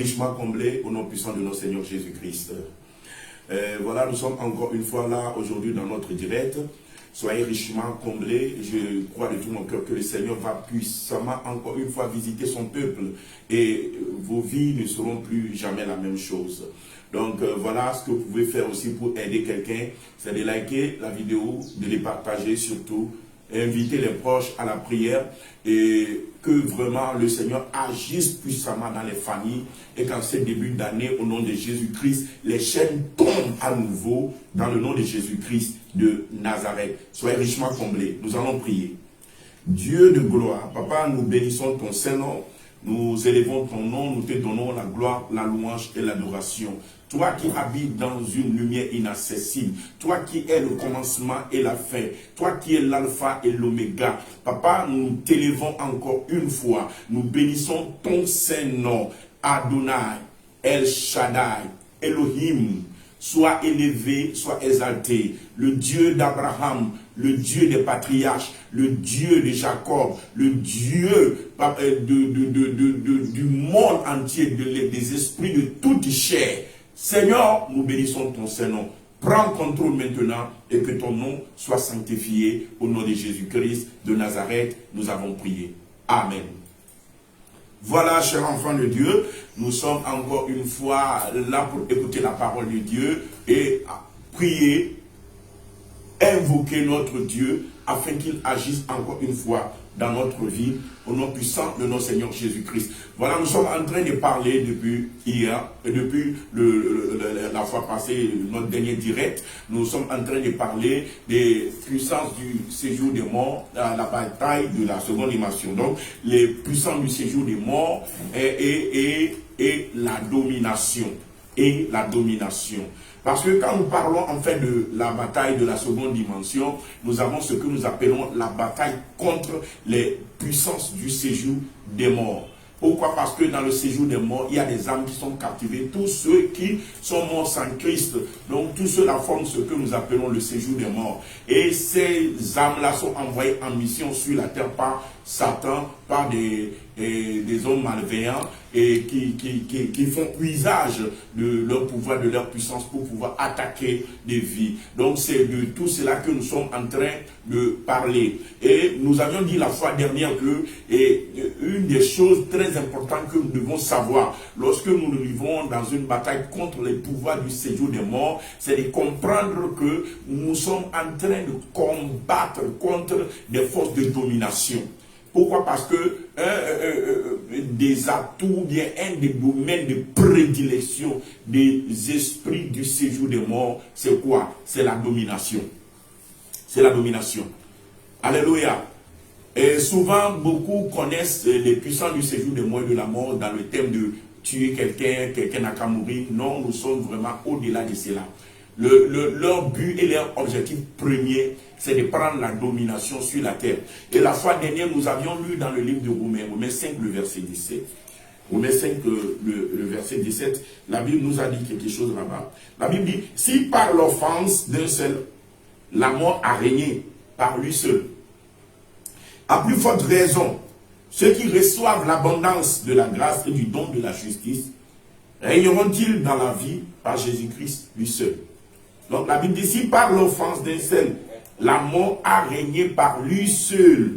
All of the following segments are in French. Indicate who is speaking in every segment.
Speaker 1: richement comblés au nom puissant de notre Seigneur Jésus-Christ. Voilà, nous sommes encore une fois là aujourd'hui dans notre direct. Soyez richement comblés. Je crois de tout mon cœur que le Seigneur va puissamment encore une fois visiter son peuple et vos vies ne seront plus jamais la même chose. Donc voilà ce que vous pouvez faire aussi pour aider quelqu'un, c'est de liker la vidéo, de les partager surtout, inviter les proches à la prière et que vraiment le Seigneur agisse puissamment dans les familles et qu'en ce début d'année, au nom de Jésus-Christ, les chaînes tombent à nouveau dans le nom de Jésus-Christ de Nazareth. Soyez richement comblés. Nous allons prier. Dieu de gloire, Papa, nous bénissons ton Saint-Nom. Nous élevons ton nom, nous te donnons la gloire, la louange et l'adoration. Toi qui habites dans une lumière inaccessible, toi qui es le commencement et la fin, toi qui es l'alpha et l'oméga. Papa, nous t'élevons encore une fois. Nous bénissons ton Saint-Nom, Adonai, El Shaddai, Elohim. Sois élevé, sois exalté. Le Dieu d'Abraham, le Dieu des patriarches, le Dieu de Jacob, le Dieu du monde entier, des esprits de toute chair. Seigneur, nous bénissons ton Saint-Nom. Prends contrôle maintenant et que ton nom soit sanctifié au nom de Jésus-Christ de Nazareth. Nous avons prié. Amen. Voilà, chers enfants de Dieu, nous sommes encore une fois là pour écouter la parole de Dieu et prier, invoquer notre Dieu afin qu'il agisse encore une fois dans notre vie, au nom puissant de notre Seigneur Jésus-Christ. Voilà, nous sommes en train de parler depuis hier, et depuis la fois passée, notre dernier direct, nous sommes en train de parler des puissances du séjour des morts, la bataille de la seconde dimension. Donc, les puissances du séjour des morts et la domination. Et la domination. Parce que quand nous parlons en fait de la bataille de la seconde dimension, nous avons ce que nous appelons la bataille contre les puissances du séjour des morts. Pourquoi? Parce que dans le séjour des morts, il y a des âmes qui sont captivées, tous ceux qui sont morts sans Christ. Donc tous ceux-là forment ce que nous appelons le séjour des morts. Et ces âmes-là sont envoyées en mission sur la terre par Satan, par des hommes malveillants et qui font usage de leur pouvoir, de leur puissance pour pouvoir attaquer des vies. Donc c'est de tout cela que nous sommes en train de parler. Et nous avions dit la fois dernière que une des choses très importantes que nous devons savoir lorsque nous vivons dans une bataille contre les pouvoirs du séjour des morts, c'est de comprendre que nous sommes en train de combattre contre des forces de domination. Pourquoi? Parce que des atouts, bien un des domaines de prédilection des esprits du séjour des morts, c'est quoi? C'est la domination. C'est la domination. Alléluia. Et souvent, beaucoup connaissent les puissants du séjour des morts et de la mort dans le thème de tuer quelqu'un, quelqu'un n'a qu'à mourir. Non, nous sommes vraiment au-delà de cela. Leur but et leur objectif premier, c'est de prendre la domination sur la terre. Et la fois dernière, nous avions lu dans le livre de Romains, Romains 5, le verset 17. Romains 5, le verset 17, la Bible nous a dit quelque chose là-bas. La Bible dit, si par l'offense d'un seul, la mort a régné par lui seul, à plus forte raison, ceux qui reçoivent l'abondance de la grâce et du don de la justice, régneront-ils dans la vie par Jésus-Christ lui seul. Donc la Bible dit, si par l'offense d'un seul, la mort a régné par lui seul.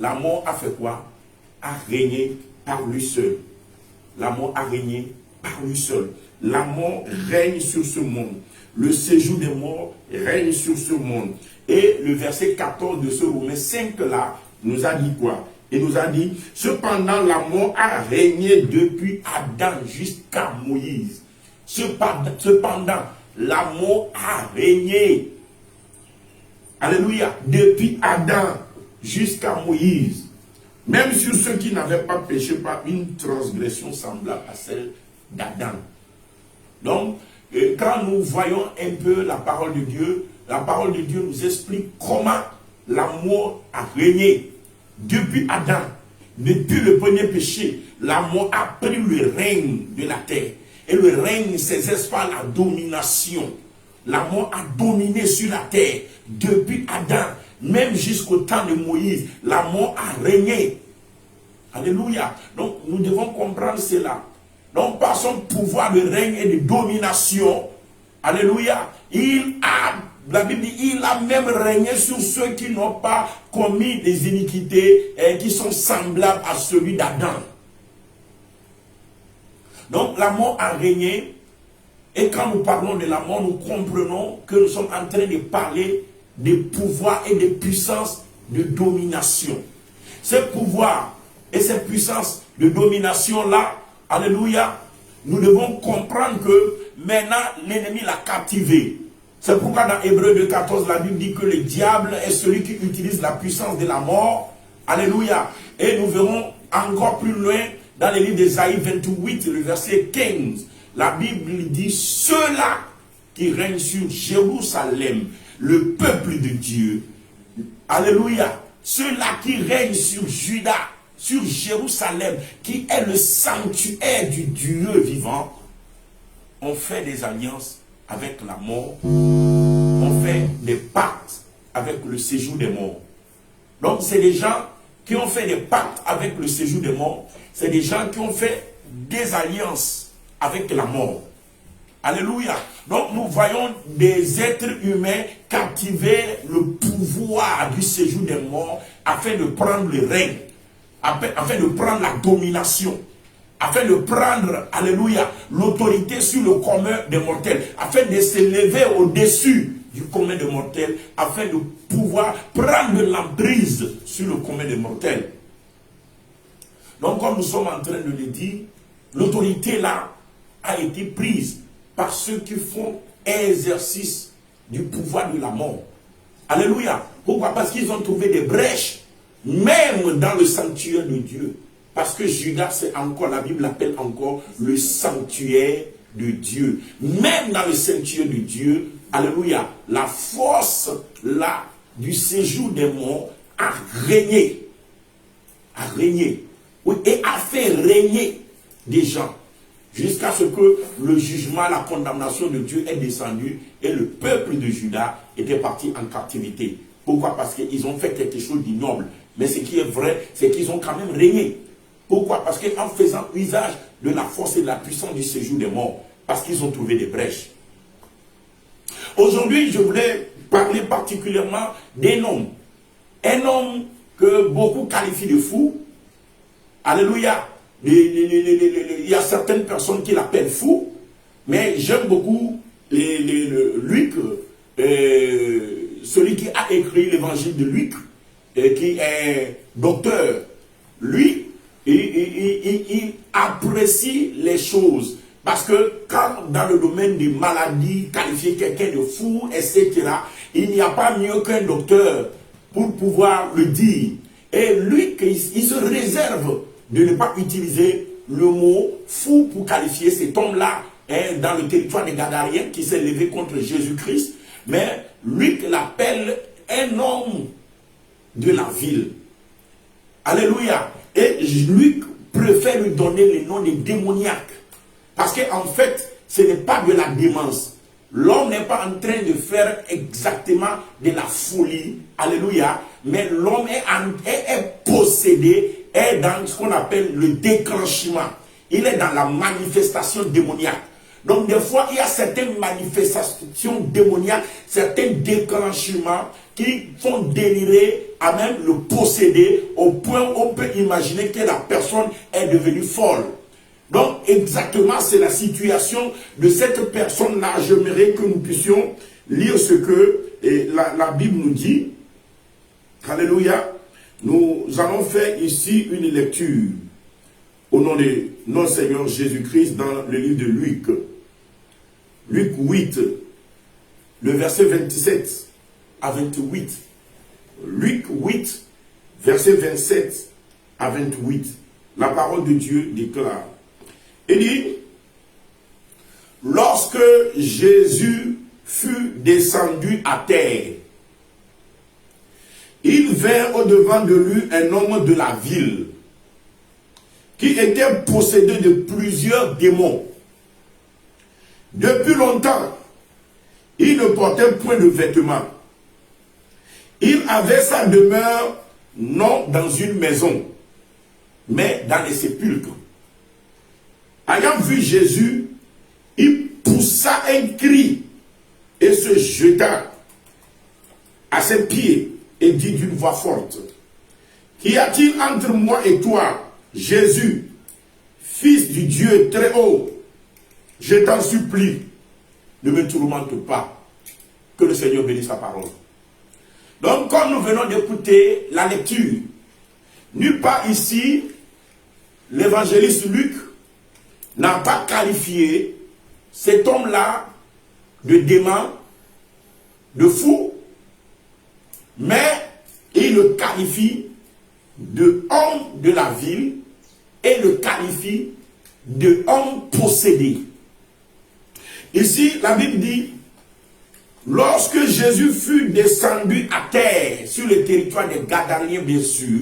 Speaker 1: La mort a fait quoi? A régné par lui seul. La mort a régné par lui seul. La mort règne sur ce monde. Le séjour des morts règne sur ce monde. Et le verset 14 de ce Romains 5 là nous a dit quoi? Il nous a dit, cependant la mort a régné depuis Adam jusqu'à Moïse. Cependant, la mort a régné. Alléluia. Depuis Adam jusqu'à Moïse. Même sur ceux qui n'avaient pas péché par une transgression semblable à celle d'Adam. Donc, quand nous voyons un peu la parole de Dieu nous explique comment la mort a régné. Depuis Adam, depuis le premier péché, la mort a pris le règne de la terre. Et le règne s'exerce par la domination. La mort a dominé sur la terre. Depuis Adam, même jusqu'au temps de Moïse, la mort a régné. Alléluia. Donc nous devons comprendre cela. Donc par son pouvoir de règne et de domination, alléluia, la Bible dit, il a même régné sur ceux qui n'ont pas commis des iniquités et qui sont semblables à celui d'Adam. Donc la mort a régné, et quand nous parlons de la mort, nous comprenons que nous sommes en train de parler des pouvoirs et des puissances de domination. Ces pouvoirs et ces puissances de domination-là, alléluia, nous devons comprendre que maintenant l'ennemi l'a captivé. C'est pourquoi dans Hébreux 2,14, la Bible dit que le diable est celui qui utilise la puissance de la mort. Alléluia. Et nous verrons encore plus loin dans le livre d'Ésaïe 28, le verset 15. La Bible dit, ceux-là qui règnent sur Jérusalem, le peuple de Dieu. Alléluia. Ceux-là qui règnent sur Juda, sur Jérusalem, qui est le sanctuaire du Dieu vivant, ont fait des alliances avec la mort, ont fait des pactes avec le séjour des morts. Donc c'est des gens qui ont fait des pactes avec le séjour des morts, c'est des gens qui ont fait des alliances avec la mort. Alléluia. Donc nous voyons des êtres humains captiver le pouvoir du séjour des morts afin de prendre le règne, afin de prendre la domination, afin de prendre, alléluia, l'autorité sur le commun des mortels, afin de s'élever au-dessus du commun des mortels, afin de pouvoir prendre l'emprise sur le commun des mortels. Donc comme nous sommes en train de le dire, l'autorité là a été prise par ceux qui font exercice du pouvoir de la mort. Alléluia. Pourquoi? Parce qu'ils ont trouvé des brèches, même dans le sanctuaire de Dieu. Parce que Judas, c'est encore, la Bible l'appelle encore le sanctuaire de Dieu. Même dans le sanctuaire de Dieu, alléluia, la force là du séjour des morts a régné. A régné. Oui, et a fait régner des gens. Jusqu'à ce que le jugement, la condamnation de Dieu est descendu et le peuple de Juda était parti en captivité. Pourquoi? Parce qu'ils ont fait quelque chose d'ignoble. Mais ce qui est vrai, c'est qu'ils ont quand même régné. Pourquoi? Parce qu'en faisant usage de la force et de la puissance du séjour des morts, parce qu'ils ont trouvé des brèches. Aujourd'hui, je voulais parler particulièrement d'un homme. Un homme que beaucoup qualifient de fou. Alléluia. Il y a certaines personnes qui l'appellent fou, mais j'aime beaucoup Luc, celui qui a écrit l'évangile de Luc, qui est docteur. Lui, il apprécie les choses. Parce que quand dans le domaine des maladies, qualifier quelqu'un de fou, etc., il n'y a pas mieux qu'un docteur pour pouvoir le dire. Et lui, il se réserve de ne pas utiliser le mot fou pour qualifier cet homme-là dans le territoire des Gadariens qui s'est levé contre Jésus-Christ. Mais lui l'appelle un homme de la ville. Alléluia. Et Luc préfère lui donner le nom de démoniaque. Parce qu'en fait, ce n'est pas de la démence. L'homme n'est pas en train de faire exactement de la folie. Alléluia. Mais l'homme est possédé, est dans ce qu'on appelle le déclenchement. Il est dans la manifestation démoniaque. Donc des fois, il y a certaines manifestations démoniaques, certains déclenchements qui font délirer à même le posséder au point où on peut imaginer que la personne est devenue folle. Donc exactement, c'est la situation de cette personne-là. J'aimerais que nous puissions lire ce que la Bible nous dit. Alléluia. Nous allons faire ici une lecture au nom de notre Seigneur Jésus-Christ dans le livre de Luc. Luc 8, le verset 27 à 28. Luc 8, verset 27 à 28. La parole de Dieu déclare. Il dit, lorsque Jésus fut descendu à terre, il vint au-devant de lui un homme de la ville qui était possédé de plusieurs démons. Depuis longtemps, il ne portait point de vêtements. Il avait sa demeure non dans une maison, mais dans les sépulcres. ayant vu Jésus, il poussa un cri et se jeta à ses pieds et dit d'une voix forte, « Qu'y a-t-il entre moi et toi, Jésus, Fils du Dieu très haut? Je t'en supplie, ne me tourmente pas. » Que le Seigneur bénisse sa parole. Donc, comme nous venons d'écouter la lecture, nulle part ici, l'évangéliste Luc n'a pas qualifié cet homme-là de démon, de fou, mais il le qualifie de homme de la ville et le qualifie de homme possédé. Ici, la Bible dit, lorsque Jésus fut descendu à terre sur le territoire des Gadaréens, bien sûr,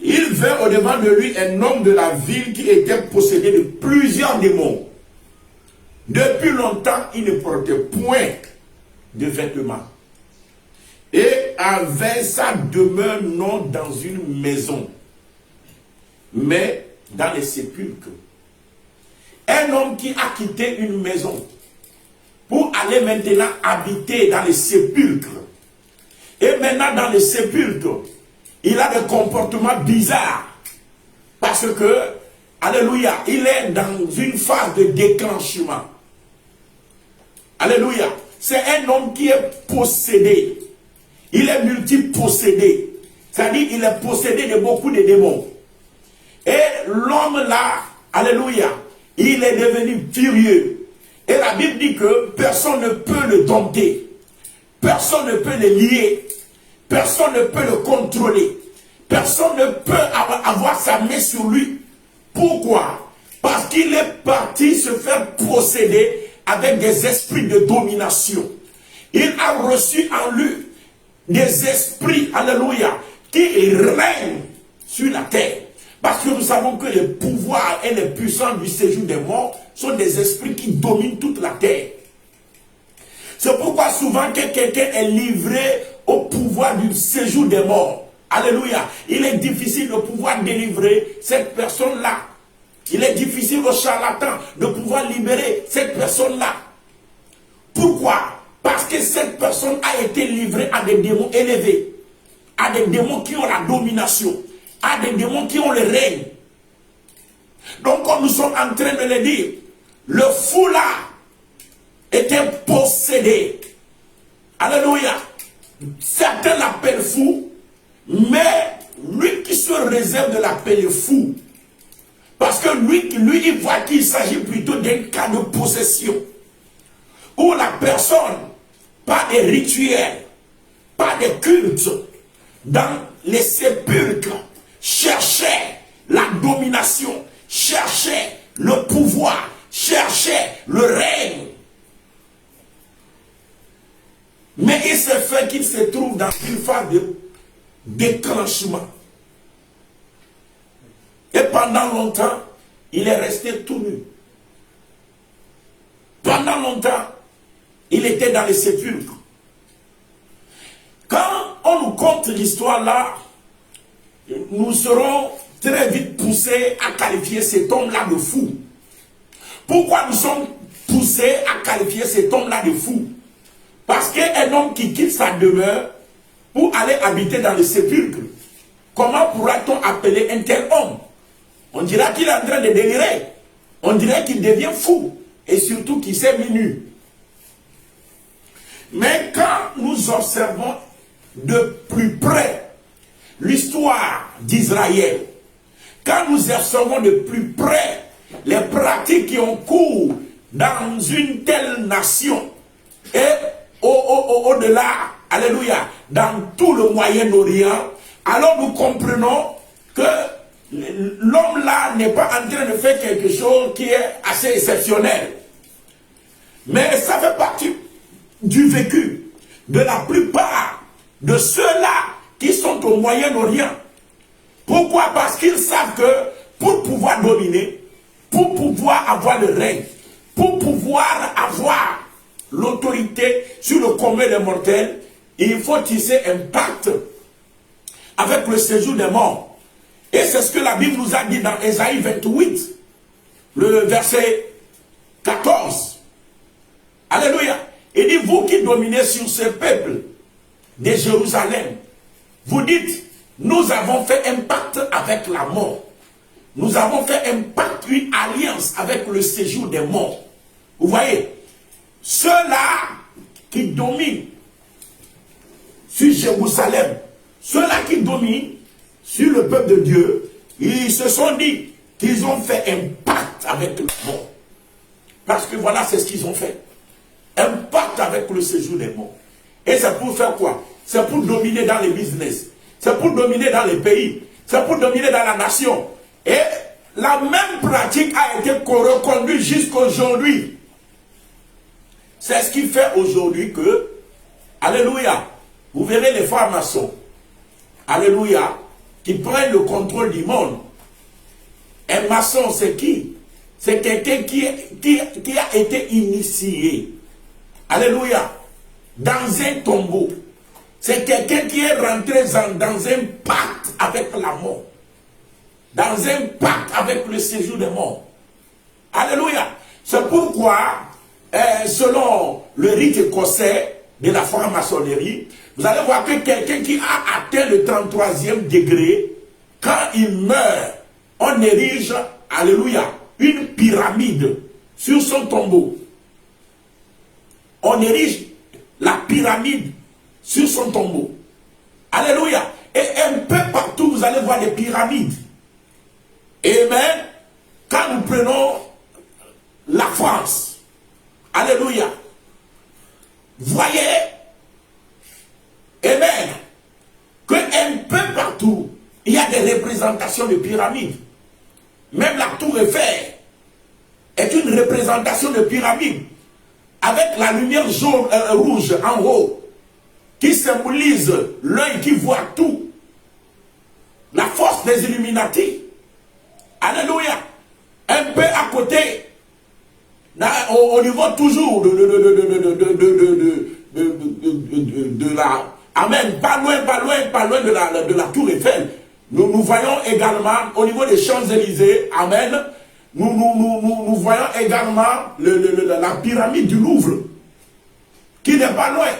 Speaker 1: il vint au-devant de lui un homme de la ville qui était possédé de plusieurs démons. Depuis longtemps, il ne portait point de vêtements et avait sa demeure non dans une maison, mais dans les sépulcres. Un homme qui a quitté une maison pour aller maintenant habiter dans les sépulcres. Et maintenant dans les sépulcres, il a des comportements bizarres. Parce que, alléluia, il est dans une phase de déclenchement. Alléluia. C'est un homme qui est possédé. Il est multipossédé. C'est-à-dire qu'il est possédé de beaucoup de démons. Et l'homme là, alléluia, il est devenu furieux. Et la Bible dit que personne ne peut le dompter. Personne ne peut le lier. Personne ne peut le contrôler. Personne ne peut avoir sa main sur lui. Pourquoi? Parce qu'il est parti se faire posséder avec des esprits de domination. Il a reçu en lui des esprits, alléluia, qui règnent sur la terre. Parce que nous savons que les pouvoirs et les puissances du séjour des morts sont des esprits qui dominent toute la terre. C'est pourquoi souvent que quelqu'un est livré au pouvoir du séjour des morts, alléluia, il est difficile de pouvoir délivrer cette personne-là. Il est difficile au charlatan de pouvoir libérer cette personne-là. Pourquoi? Parce que cette personne a été livrée à des démons élevés, à des démons qui ont la domination, à des démons qui ont le règne. Donc, comme nous sommes en train de le dire, le fou là était possédé. Alléluia. Certains l'appellent fou, mais lui qui se réserve de l'appeler fou, parce que lui il voit qu'il s'agit plutôt d'un cas de possession, où la personne, pas des rituels, pas des cultes, dans les sépulcres, cherchait la domination, cherchait le pouvoir, cherchait le règne. Mais il s'est fait qu'il se trouve dans une phase de déclenchement. Et pendant longtemps, il est resté tout nu. Pendant longtemps, il était dans les sépulcres. Quand on nous conte l'histoire là, nous serons très vite poussés à qualifier cet homme-là de fou. Pourquoi nous sommes poussés à qualifier cet homme-là de fou? Parce qu'un homme qui quitte sa demeure pour aller habiter dans les sépulcres, comment pourra-t-on appeler un tel homme? On dira qu'il est en train de délirer. On dirait qu'il devient fou. Et surtout qu'il s'est mis nu. Mais quand nous observons de plus près l'histoire d'Israël, quand nous observons de plus près les pratiques qui ont cours dans une telle nation, et au-delà, alléluia, dans tout le Moyen-Orient, alors nous comprenons que l'homme là n'est pas en train de faire quelque chose qui est assez exceptionnel. Mais ça fait partie du vécu de la plupart de ceux-là qui sont au Moyen-Orient. Pourquoi? Parce qu'ils savent que pour pouvoir dominer, pour pouvoir avoir le règne, pour pouvoir avoir l'autorité sur le commun des mortels, il faut tisser un pacte avec le séjour des morts. Et c'est ce que la Bible nous a dit dans Ésaïe 28. le verset 14. Alléluia. Il dit, vous qui dominez sur ce peuple de Jérusalem, vous dites, nous avons fait un pacte avec la mort. Nous avons fait un pacte, une alliance avec le séjour des morts. Vous voyez, ceux-là qui dominent sur Jérusalem, ceux-là qui dominent sur le peuple de Dieu, ils se sont dit qu'ils ont fait un pacte avec le mort. Parce que voilà, c'est ce qu'ils ont fait. Un pacte avec le séjour des morts. Et c'est pour faire quoi? C'est pour dominer dans les business. C'est pour dominer dans les pays. C'est pour dominer dans la nation. Et la même pratique a été reconduite jusqu'aujourd'hui. C'est ce qui fait aujourd'hui que, alléluia, vous verrez les francs-maçons, alléluia, qui prennent le contrôle du monde. Un maçon, c'est qui? C'est quelqu'un qui a été initié, alléluia, dans un tombeau. C'est quelqu'un qui est rentré dans un pacte avec la mort. Dans un pacte avec le séjour des morts. Alléluia. C'est pourquoi, selon le rite écossais de la franc-maçonnerie, vous allez voir que quelqu'un qui a atteint le 33e degré, quand il meurt, on érige, alléluia, une pyramide sur son tombeau. On érige la pyramide sur son tombeau. Alléluia. Et un peu partout, vous allez voir des pyramides. Amen. Quand nous prenons la France, alléluia, voyez, amen, qu'un peu partout, il y a des représentations de pyramides. Même la tour Eiffel est une représentation de pyramide, avec la lumière jaune, rouge en haut, qui symbolise l'œil qui voit tout. La force des Illuminati. Alléluia. Un peu à côté, au niveau toujours de la... Amen. Pas loin de la tour Eiffel. Nous voyons également, au niveau des Champs-Élysées, amen, nous voyons également la pyramide du Louvre, qui n'est pas loin.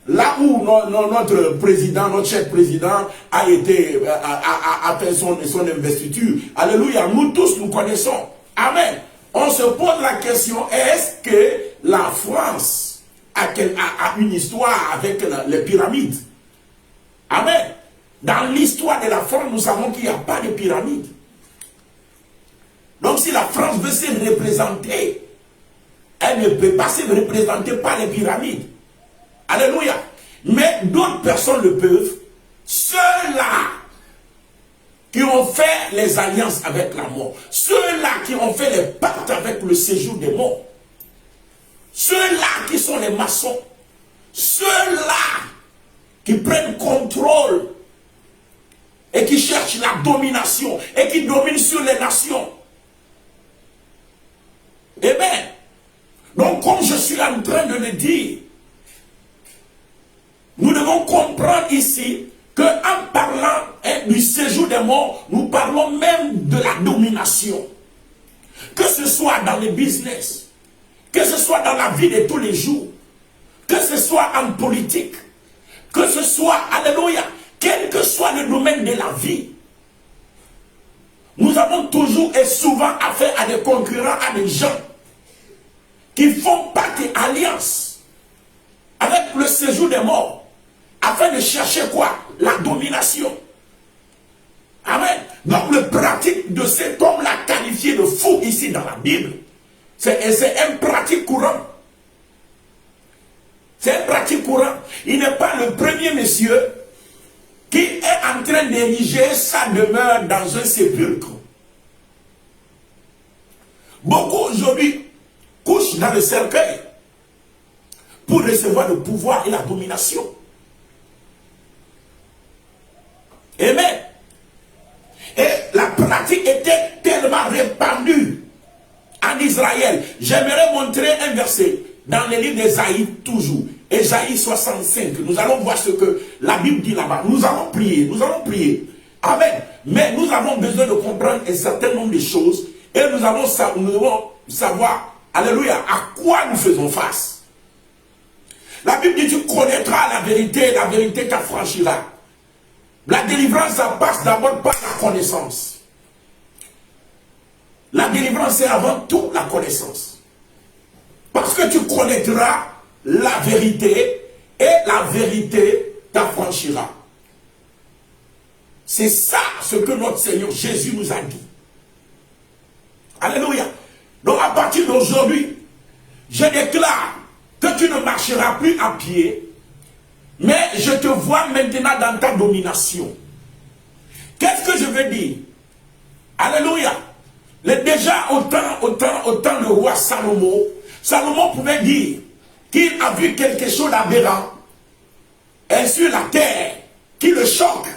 Speaker 1: Là où notre président, notre chef président a fait son investiture. Alléluia. Nous tous, nous connaissons. Amen. On se pose la question, est-ce que la France a une histoire avec les pyramides? Amen. Dans l'histoire de la France, nous savons qu'il n'y a pas de pyramides. Donc si la France veut se représenter, elle ne peut pas se représenter par les pyramides. Alléluia. Mais d'autres personnes le peuvent. Ceux-là qui ont fait les alliances avec la mort. Ceux-là qui ont fait les pactes avec le séjour des morts. Ceux-là qui sont les maçons. Ceux-là qui prennent contrôle et qui cherchent la domination et qui dominent sur les nations. Amen. Donc comme je suis en train de le dire, nous devons comprendre ici qu'en parlant du séjour des morts, nous parlons même de la domination. Que ce soit dans les business, que ce soit dans la vie de tous les jours, que ce soit en politique, que ce soit, alléluia, quel que soit le domaine de la vie. Nous avons toujours et souvent affaire à des concurrents, à des gens qui font partie alliance avec le séjour des morts. Afin de chercher quoi? La domination. Amen. Donc le pratique de cet homme-là qualifié de fou ici dans la Bible, c'est un pratique courant. C'est un pratique courant. Il n'est pas le premier monsieur qui est en train d'ériger sa demeure dans un sépulcre. Beaucoup aujourd'hui couchent dans le cercueil pour recevoir le pouvoir et la domination. Amen. Et la pratique était tellement répandue en Israël. J'aimerais montrer un verset dans le livre d'Ésaïe toujours. Ésaïe 65. Nous allons voir ce que la Bible dit là-bas. Nous allons prier. Nous allons prier. Amen. Mais nous avons besoin de comprendre un certain nombre de choses Et nous devons savoir, alléluia, à quoi nous faisons face. La Bible dit, tu connaîtras la vérité t'affranchira. La délivrance, ça passe d'abord par la connaissance. La délivrance, c'est avant tout la connaissance. Parce que tu connaîtras la vérité et la vérité t'affranchira. C'est ça ce que notre Seigneur Jésus nous a dit. Alléluia. Donc à partir d'aujourd'hui, je déclare que tu ne marcheras plus à pied, mais je te vois maintenant dans ta domination. Qu'est-ce que je veux dire? Alléluia. Déjà, autant le roi Salomon pouvait dire qu'il a vu quelque chose d'aberrant sur la terre qui le choque.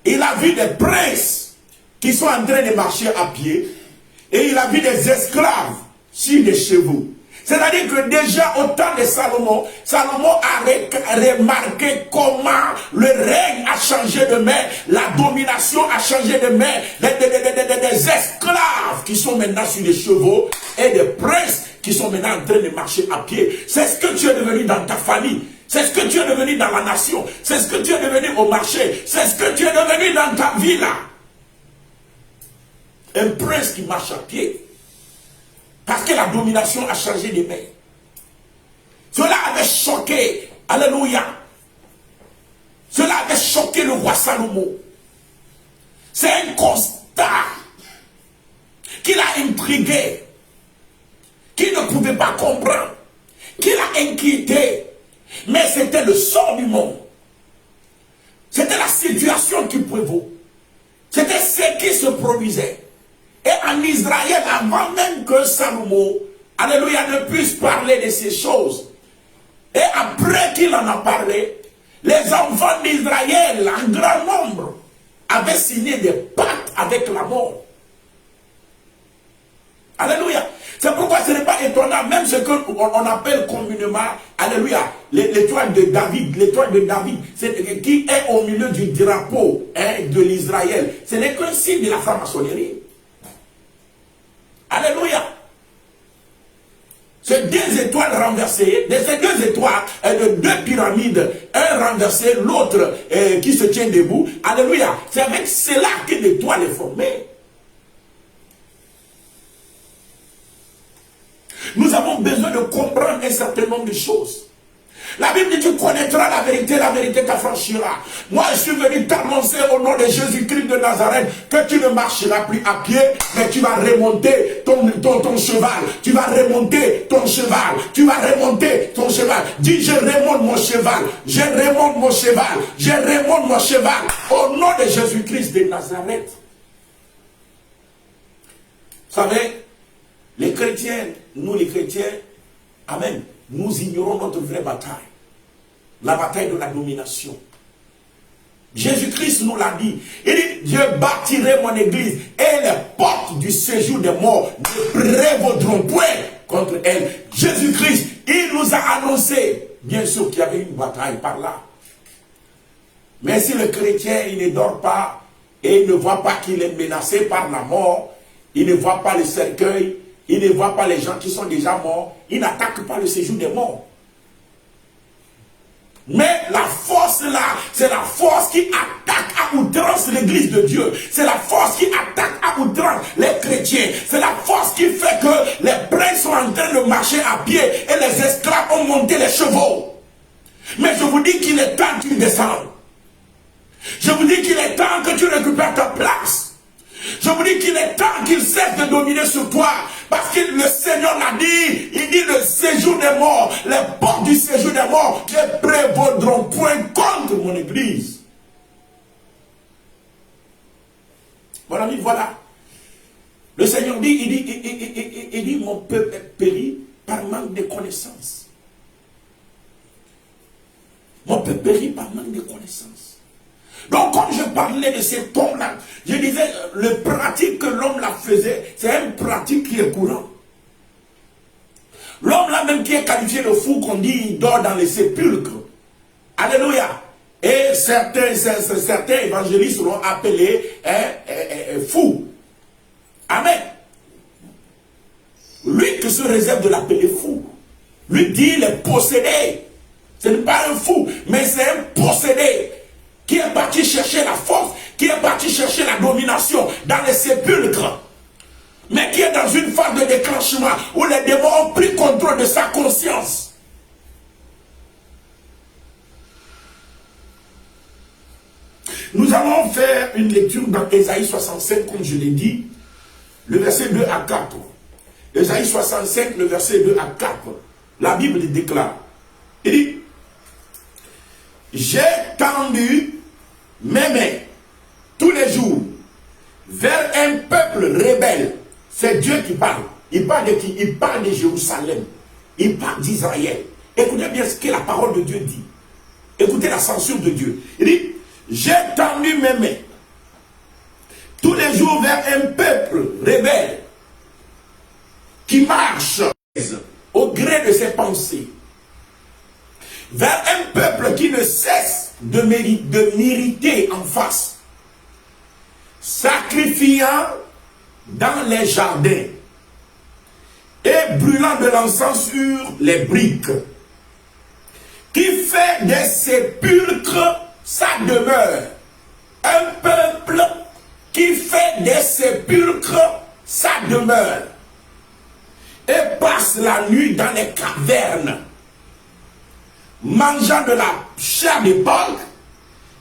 Speaker 1: Il a vu des princes qui sont en train de marcher à pied et il a vu des esclaves sur des chevaux. C'est-à-dire que déjà au temps de Salomon a remarqué comment le règne a changé de main, la domination a changé de main, des esclaves qui sont maintenant sur les chevaux et des princes qui sont maintenant en train de marcher à pied. C'est ce que tu es devenu dans ta famille. C'est ce que tu es devenu dans la nation. C'est ce que tu es devenu au marché. C'est ce que tu es devenu dans ta vie là. Un prince qui marche à pied. Parce que la domination a changé de main. Cela avait choqué, alléluia. Cela avait choqué le roi Salomon. C'est un constat qui l'a intrigué, qui ne pouvait pas comprendre, qui l'a inquiété. Mais c'était le sort du monde. C'était la situation qui prévaut. C'était ce qui se produisait. Et en Israël, avant même que Salomon, alléluia, ne puisse parler de ces choses, et après qu'il en a parlé, les enfants d'Israël, en grand nombre, avaient signé des pactes avec la mort. Alléluia. C'est pourquoi ce n'est pas étonnant, même ce qu'on appelle communément, alléluia, l'étoile de David, qui est au milieu du drapeau de l'Israël. Ce n'est qu'un signe de la franc-maçonnerie. Alléluia. Ces deux étoiles renversées, ces deux étoiles, deux pyramides, un renversé, l'autre qui se tient debout. Alléluia. C'est avec cela que l'étoile est formée. Nous avons besoin de comprendre un certain nombre de choses. La Bible dit, tu connaîtras la vérité t'affranchira. Moi, je suis venu t'annoncer au nom de Jésus-Christ de Nazareth que tu ne marcheras plus à pied, mais tu vas remonter ton cheval. Tu vas remonter ton cheval. Tu vas remonter ton cheval. Dis, je remonte mon cheval. Je remonte mon cheval. Je remonte mon cheval. Au nom de Jésus-Christ de Nazareth. Vous savez, les chrétiens, nous les chrétiens, amen, nous ignorons notre vraie bataille. La bataille de la domination. Jésus-Christ nous l'a dit. Il dit, je bâtirai mon église et les portes du séjour des morts ne prévaudront point contre elle. Jésus-Christ, il nous a annoncé, bien sûr qu'il y avait une bataille par là. Mais si le chrétien, il ne dort pas et il ne voit pas qu'il est menacé par la mort, il ne voit pas le cercueil, il ne voit pas les gens qui sont déjà morts, il n'attaque pas le séjour des morts. Mais la force là, c'est la force qui attaque à outrance l'église de Dieu. C'est la force qui attaque à outrance les chrétiens. C'est la force qui fait que les princes sont en train de marcher à pied et les esclaves ont monté les chevaux. Mais je vous dis qu'il est temps qu'ils descendent. Je vous dis qu'il est temps que tu récupères ta place. Je vous dis qu'il est temps qu'il cesse de dominer sur toi. Parce que le Seigneur l'a dit. Il dit le séjour des morts. Les portes du séjour des morts ne prévaudront point contre mon église. Mon ami, voilà. Le Seigneur dit, il dit mon peuple périt par manque de connaissances. Mon peuple périt par manque de connaissances. Donc, quand je parlais de ces tombes-là, je disais, le pratique que l'homme la faisait, c'est une pratique qui est courante. L'homme là même qui est qualifié de fou, qu'on dit, il dort dans les sépulcres. Alléluia. Et certains évangélistes l'ont appelé fou. Amen. lui qui se réserve de l'appeler fou. Lui dit il est possédé. Ce n'est pas un fou, mais c'est un possédé qui est parti chercher la force, qui est parti chercher la domination dans les sépulcres, mais qui est dans une phase de déclenchement où les démons ont pris contrôle de sa conscience. Nous allons faire une lecture dans Ésaïe 65, comme je l'ai dit, le verset 2 à 4. Ésaïe 65, le verset 2 à 4. La Bible déclare, il dit, j'ai tendu mes mains tous les jours vers un peuple rebelle. C'est Dieu qui parle. Il parle de qui? Il parle de Jérusalem. Il parle d'Israël. Écoutez bien ce que la parole de Dieu dit. Écoutez la censure de Dieu. Il dit, j'ai tendu mes mains tous les jours vers un peuple rebelle qui marche au gré de ses pensées, vers un peuple qui ne cesse de m'irriter en face, sacrifiant dans les jardins et brûlant de l'encens sur les briques, qui fait des sépulcres sa demeure. Un peuple qui fait des sépulcres sa demeure et passe la nuit dans les cavernes, mangeant de la chair de porc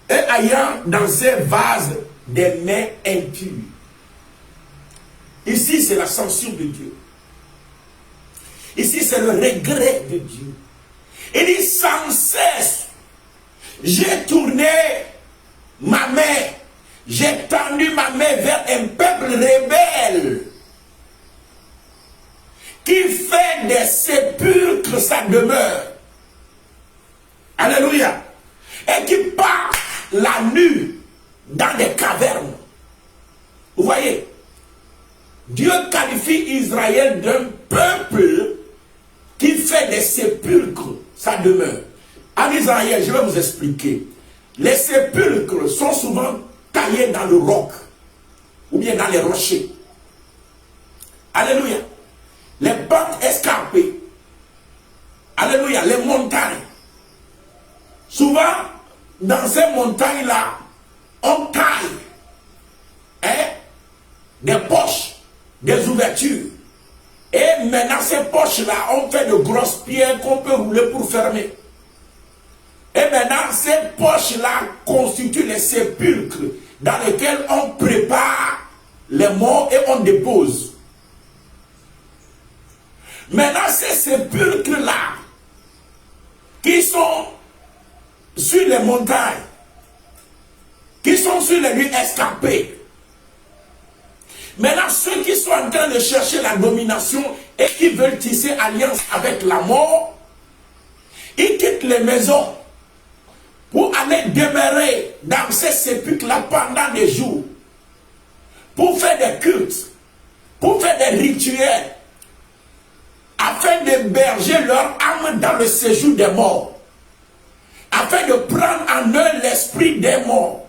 Speaker 1: et ayant dans ses vases des mains impures. Ici, c'est la censure de Dieu. Ici, c'est le regret de Dieu. Il dit sans cesse, j'ai tourné ma main, j'ai tendu ma main vers un peuple rebelle qui fait des sépulcres sa demeure. Alléluia. Et qui part la nuit dans des cavernes. Vous voyez, Dieu qualifie Israël d'un peuple qui fait des sépulcres sa demeure. En Israël, je vais vous expliquer. Les sépulcres sont souvent taillés dans le roc ou bien dans les rochers. Alléluia. Les pentes escarpées. Alléluia. Les montagnes. Souvent, dans ces montagnes-là, on taille des poches, des ouvertures. Et maintenant, ces poches-là, on fait de grosses pierres qu'on peut rouler pour fermer. Et maintenant, ces poches-là constituent les sépulcres dans lesquels on prépare les morts et on dépose. Maintenant, ces sépulcres-là, qui sont sur les montagnes, qui sont sur les lieux escarpés, maintenant, ceux qui sont en train de chercher la domination et qui veulent tisser alliance avec la mort, ils quittent les maisons pour aller demeurer dans ces sépulcres-là pendant des jours, pour faire des cultes, pour faire des rituels, afin d'héberger leur âme dans le séjour des morts, afin de prendre en eux l'esprit des morts.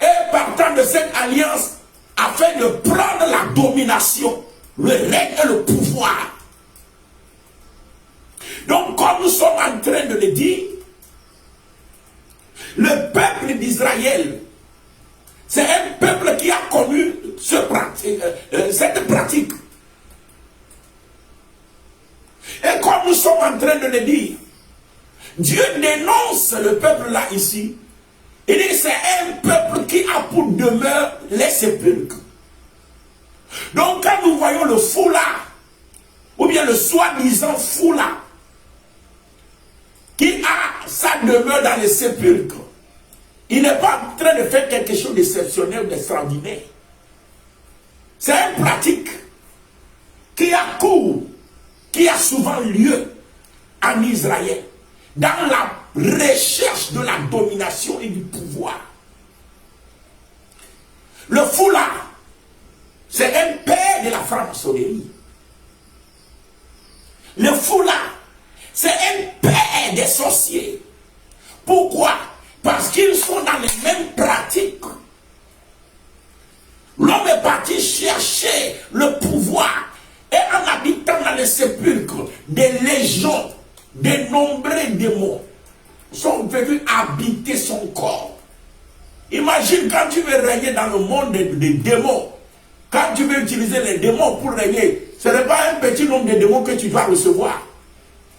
Speaker 1: Et partant de cette alliance, afin de prendre la domination, le règne et le pouvoir. Donc, comme nous sommes en train de le dire, le peuple d'Israël, c'est un peuple qui a connu cette pratique. Et comme nous sommes en train de le dire, Dieu dénonce le peuple là ici. Il dit c'est un peuple qui a pour demeure les sépulcres. Donc quand nous voyons le fou là, ou bien le soi-disant fou là, qui a sa demeure dans les sépulcres, il n'est pas en train de faire quelque chose d'exceptionnel ou d'extraordinaire. C'est une pratique qui a cours, qui a souvent lieu en Israël, dans la recherche de la domination et du pouvoir. Le fou là, c'est un père de la franc-maçonnerie. Le fou là, c'est un père des sorciers. Pourquoi? Parce qu'ils sont dans les mêmes pratiques. L'homme est parti chercher le pouvoir
Speaker 2: sépulcre, des légions, des nombreux démons sont venus habiter son corps. Imagine quand tu veux régner dans le monde des démons, quand tu veux utiliser les démons pour régner, ce n'est pas un petit nombre de démons que tu dois recevoir.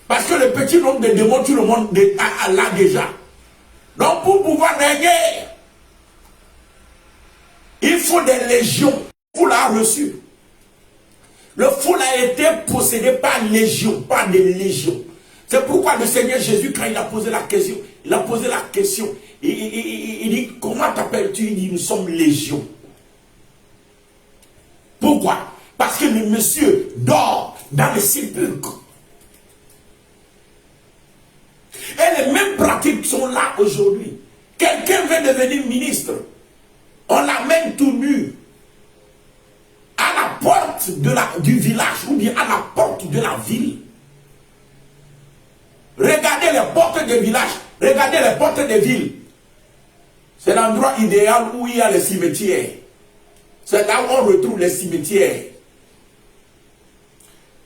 Speaker 2: Parce que le petit nombre de démons, tout le monde l'a déjà. Donc pour pouvoir régner, il faut des légions. Vous l'avez reçu. Le foule a été possédé par légion, pas des légions. C'est pourquoi le Seigneur Jésus, quand il a posé la question, il dit, comment t'appelles-tu? Il dit, nous sommes légion. Pourquoi? Parce que le monsieur dort dans le sépulcre. Et les mêmes pratiques sont là aujourd'hui. Quelqu'un veut devenir ministre. On l'amène tout nu à la porte du village ou bien à la porte de la ville. Regardez les portes des villages, regardez les portes des villes. C'est l'endroit idéal où il y a les cimetières. C'est là où on retrouve les cimetières.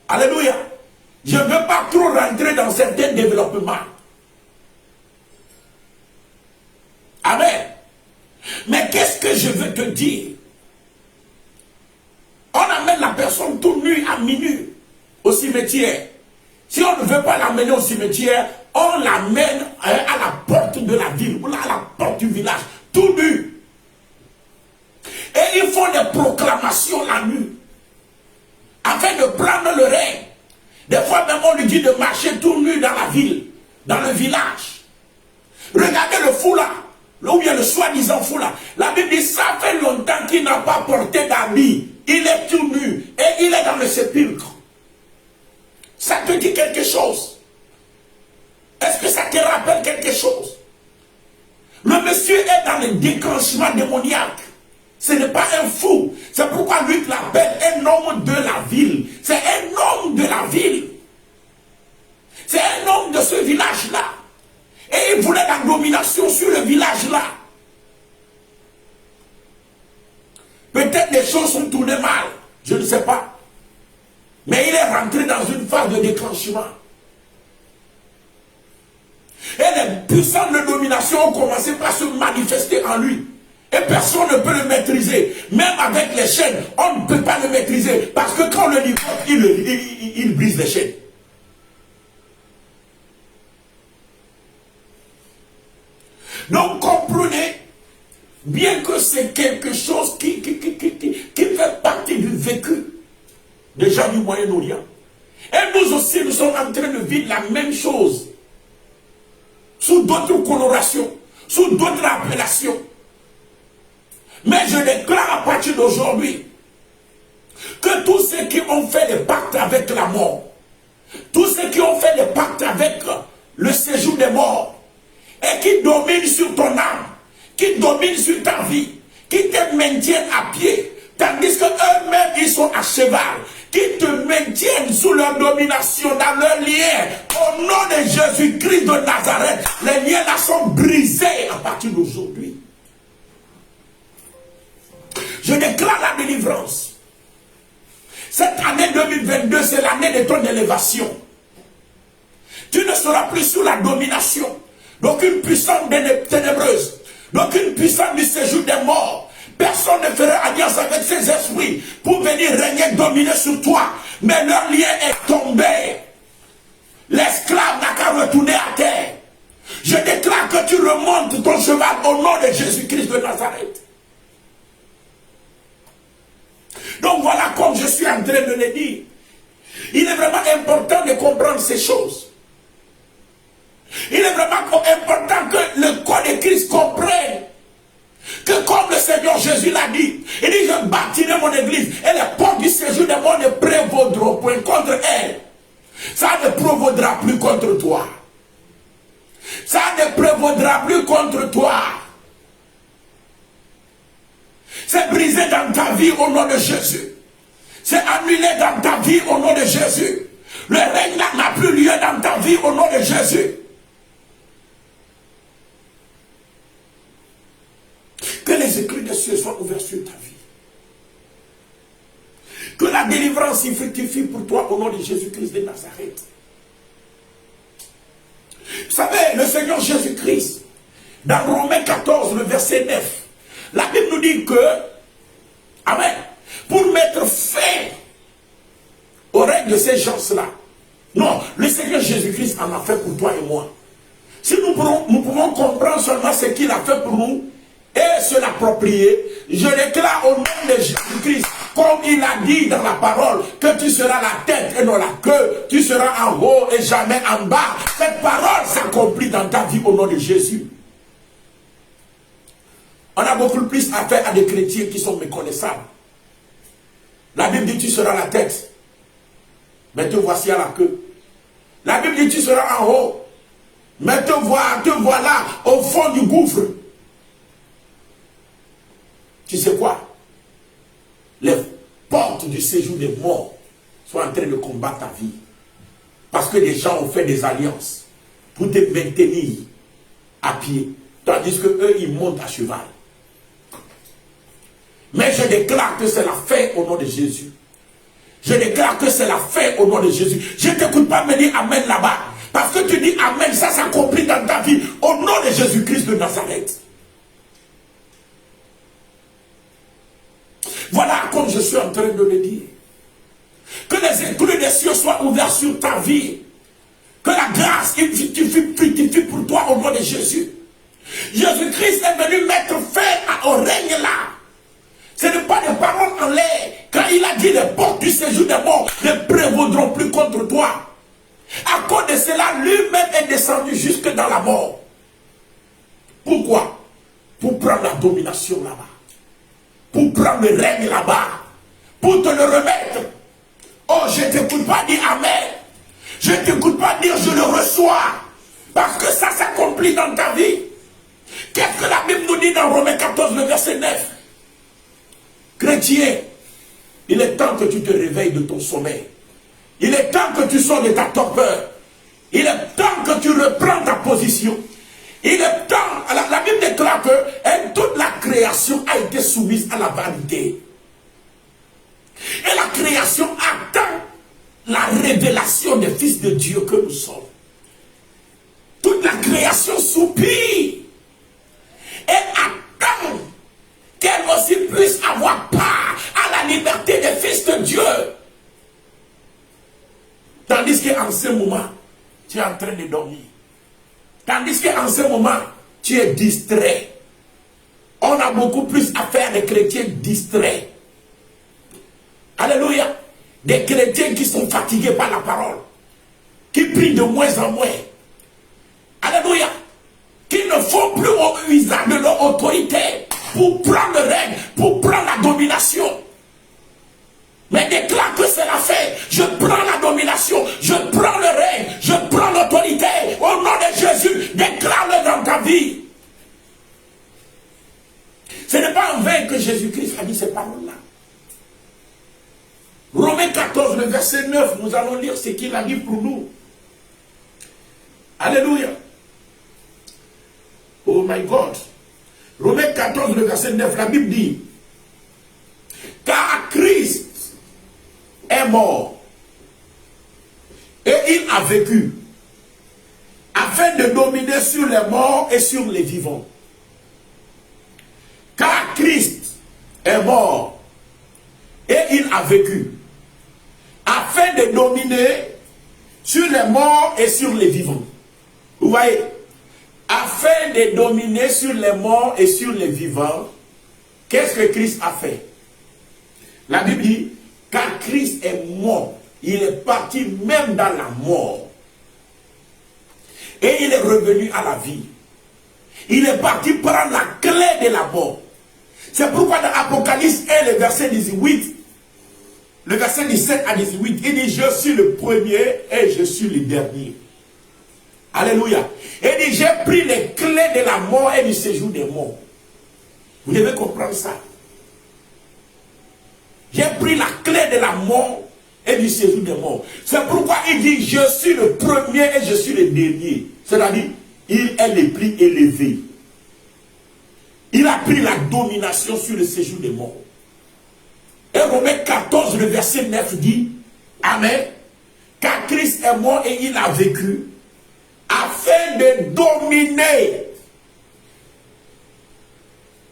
Speaker 2: Alléluia. Je ne veux pas trop rentrer dans certains développements. Amen. Mais qu'est-ce que je veux te dire? On amène la personne tout nue à minuit au cimetière. Si on ne veut pas l'amener au cimetière, on l'amène à la porte de la ville ou à la porte du village, tout nu. Et ils font des proclamations la nuit afin de prendre le règne. Des fois même on lui dit de marcher tout nu dans la ville, dans le village. Regardez le fou là, ou bien le soi-disant fou là. La Bible dit ça fait longtemps qu'il n'a pas porté d'habit. Il est tout nu et il est dans le sépulcre. Ça te dit quelque chose? Est-ce que ça te rappelle quelque chose? Le monsieur est dans le déclenchement démoniaque. Ce n'est pas un fou. C'est pourquoi lui l'appelle un homme de la ville. C'est un homme de la ville. C'est un homme de ce village-là. Et il voulait la domination sur le village-là. Peut-être les choses sont tournées mal. Je ne sais pas. Mais il est rentré dans une phase de déclenchement. Et les puissances de domination ont commencé par se manifester en lui. Et personne ne peut le maîtriser. Même avec les chaînes, on ne peut pas le maîtriser. Parce que quand on le livre, il brise les chaînes. Donc comprenez bien que c'est quelque chose qui fait partie du vécu des gens du Moyen-Orient. Et nous aussi, nous sommes en train de vivre la même chose. Sous d'autres colorations, sous d'autres appellations. Mais je déclare à partir d'aujourd'hui que tous ceux qui ont fait des pactes avec la mort, tous ceux qui ont fait des pactes avec le séjour des morts, et qui dominent sur ton âme, qui dominent sur ta vie, qui te maintiennent à pied, tandis qu'eux-mêmes ils sont à cheval, qui te maintiennent sous leur domination, dans leur lien, au nom de Jésus-Christ de Nazareth, les liens là sont brisés à partir d'aujourd'hui. Je déclare la délivrance. Cette année 2022, c'est l'année de ton élévation. Tu ne seras plus sous la domination d'aucune puissance ténébreuse, d'aucune puissance du séjour des morts. Personne ne fera alliance avec ces esprits pour venir régner, dominer sur toi. Mais leur lien est tombé. L'esclave n'a qu'à retourner à terre. Je déclare que tu remontes ton cheval au nom de Jésus-Christ de Nazareth. Donc voilà comme je suis en train de le dire. Il est vraiment important de comprendre ces choses. Il est vraiment important que le corps de Christ comprenne que comme le Seigneur Jésus l'a dit, il dit je bâtirai mon église et les portes du séjour des morts ne prévaudront point contre elle. Ça ne prévaudra plus contre toi. Ça ne prévaudra plus contre toi. C'est brisé dans ta vie au nom de Jésus. C'est annulé dans ta vie au nom de Jésus. Le règne là n'a plus lieu dans ta vie au nom de Jésus. Que les écrits des cieux soient ouverts sur ta vie. Que la délivrance semence y fructifie pour toi au nom de Jésus-Christ de Nazareth. Vous savez, le Seigneur Jésus-Christ, dans Romains 14, le verset 9, la Bible nous dit que, amen, pour mettre fin au règne de ces gens-là, non, le Seigneur Jésus-Christ en a fait pour toi et moi. Si nous pouvons comprendre seulement ce qu'il a fait pour nous et se l'approprier, je déclare au nom de Jésus-Christ, comme il a dit dans la parole, que tu seras la tête et non la queue, tu seras en haut et jamais en bas. Cette parole s'accomplit dans ta vie au nom de Jésus. On a beaucoup plus affaire à des chrétiens qui sont méconnaissables. La Bible dit tu seras la tête, mais te voici à la queue. La Bible dit tu seras en haut, mais te voilà au fond du gouffre. Tu sais quoi? Les portes du séjour des morts sont en train de combattre ta vie. Parce que les gens ont fait des alliances pour te maintenir à pied. Tandis que eux, ils montent à cheval. Mais je déclare que c'est la fin au nom de Jésus. Je déclare que c'est la fin au nom de Jésus. Je ne t'écoute pas me dire Amen là-bas. Parce que tu dis Amen, ça s'accomplit dans ta vie au nom de Jésus-Christ de Nazareth. Voilà comme je suis en train de le dire. Que les écluses des cieux soient ouverts sur ta vie. Que la grâce fructifie pour toi au nom de Jésus. Jésus-Christ est venu mettre fin au règne là. Ce n'est pas des paroles en l'air. Quand il a dit les portes du séjour des morts ne prévaudront plus contre toi. À cause de cela, lui-même est descendu jusque dans la mort. Pourquoi? Pour prendre la domination là-bas. Pour prendre le règne là-bas. Pour te le remettre. Oh, je ne t'écoute pas dire Amen. Je ne t'écoute pas dire je le reçois. Parce que ça s'accomplit dans ta vie. Qu'est-ce que la Bible nous dit dans Romains 14, le verset 9? Chrétien, il est temps que tu te réveilles de ton sommeil. Il est temps que tu sors de ta torpeur. Il est temps que tu reprends ta position. Il est temps, la Bible déclare que toute la création a été soumise à la vanité. Et la création attend la révélation des fils de Dieu que nous sommes. Toute la création soupire et attend qu'elle aussi puisse avoir part à la liberté des fils de Dieu. Tandis qu'en ce moment, tu es en train de dormir. Tandis qu'en ce moment, tu es distrait. On a beaucoup plus affaire des chrétiens distraits. Alléluia. Des chrétiens qui sont fatigués par la parole. Qui prient de moins en moins. Alléluia. Qui ne font plus usage de leur autorité pour prendre le règne, pour prendre la domination. Mais déclare que c'est la fin. Je prends la domination, je prends le règne, je prends l'autorité. Au nom de Jésus, déclare-le dans ta vie. Ce n'est pas en vain que Jésus-Christ a dit ces paroles-là. Romains 14, le verset 9, nous allons lire ce qu'il a dit pour nous. Alléluia. Oh my God. Romains 14, le verset 9, la Bible dit, car Christ est mort et il a vécu afin de dominer sur les morts et sur les vivants. Car Christ est mort et il a vécu afin de dominer sur les morts et sur les vivants. Vous voyez, afin de dominer sur les morts et sur les vivants, qu'est-ce que Christ a fait? La Bible dit, car Christ est mort, il est parti même dans la mort. Et il est revenu à la vie. Il est parti prendre la clé de la mort. C'est pourquoi dans Apocalypse 1, le verset 18, le verset 17 à 18, il dit, je suis le premier et je suis le dernier. Alléluia. Il dit, j'ai pris les clés de la mort et du séjour des morts. Vous devez comprendre ça. J'ai pris la clé de la mort et du séjour des morts. C'est pourquoi il dit, je suis le premier et je suis le dernier. C'est-à-dire, il est le plus élevé. Il a pris la domination sur le séjour des morts. Et Romains 14, le verset 9 dit, Amen, car Christ est mort et il a vécu, afin de dominer.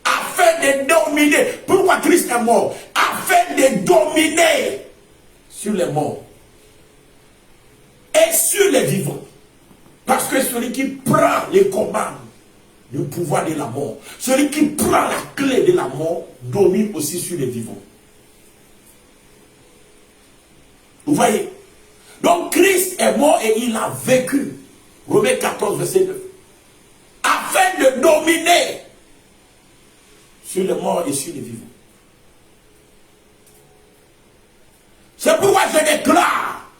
Speaker 2: Afin de dominer. Pourquoi Christ est mort? Afin de dominer sur les morts et sur les vivants. Parce que celui qui prend les commandes du pouvoir de la mort, celui qui prend la clé de la mort, domine aussi sur les vivants. Vous voyez? Donc Christ est mort et il a vécu. Romains 14, verset 9. Afin de dominer sur les morts et sur les vivants. C'est pourquoi je déclare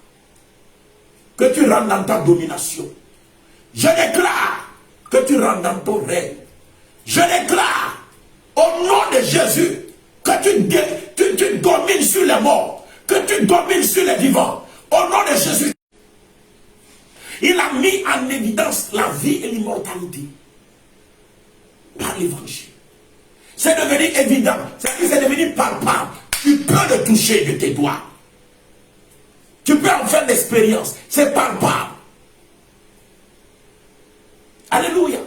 Speaker 2: que tu rentres dans ta domination. Je déclare que tu rentres dans ton règne. Je déclare au nom de Jésus que tu domines sur les morts, que tu domines sur les vivants. Au nom de Jésus. Il a mis en évidence la vie et l'immortalité par l'évangile. C'est devenu évident, c'est devenu palpable. Tu peux le toucher de tes doigts. Tu peux en faire l'expérience. C'est palpable. Alléluia.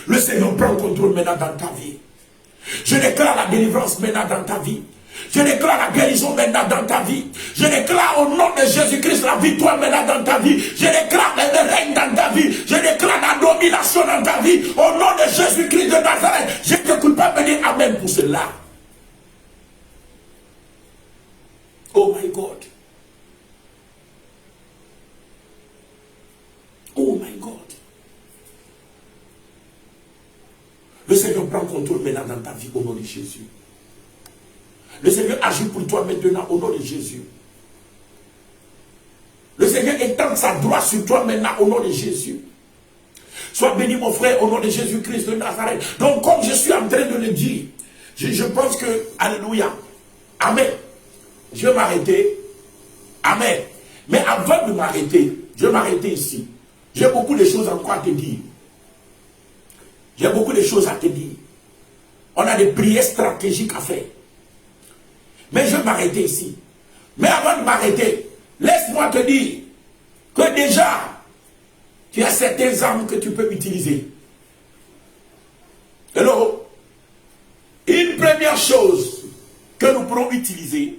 Speaker 2: Le Seigneur prend contrôle maintenant dans ta vie. Je déclare la délivrance maintenant dans ta vie. Je déclare la guérison maintenant dans ta vie. Je déclare au nom de Jésus-Christ la victoire maintenant dans ta vie. Je déclare le règne dans ta vie. Je déclare la domination dans ta vie. Au nom de Jésus-Christ de Nazareth. Je ne t'écoute pas me dire Amen pour cela. Oh my God. Oh my God. Le Seigneur prend contrôle maintenant dans ta vie au nom de Jésus. Le Seigneur agit pour toi maintenant au nom de Jésus. Le Seigneur étend sa droite sur toi maintenant au nom de Jésus. Sois béni mon frère au nom de Jésus-Christ de Nazareth. Donc comme je suis en train de le dire, je pense que, alléluia, amen. Je vais m'arrêter. Amen. Mais avant de m'arrêter, je vais m'arrêter ici. J'ai beaucoup de choses encore à te dire. J'ai beaucoup de choses à te dire. On a des prières stratégiques à faire. Mais je vais m'arrêter ici. Mais avant de m'arrêter, laisse-moi te dire que déjà, tu as certaines armes que tu peux utiliser. Hello? Une première chose que nous pourrons utiliser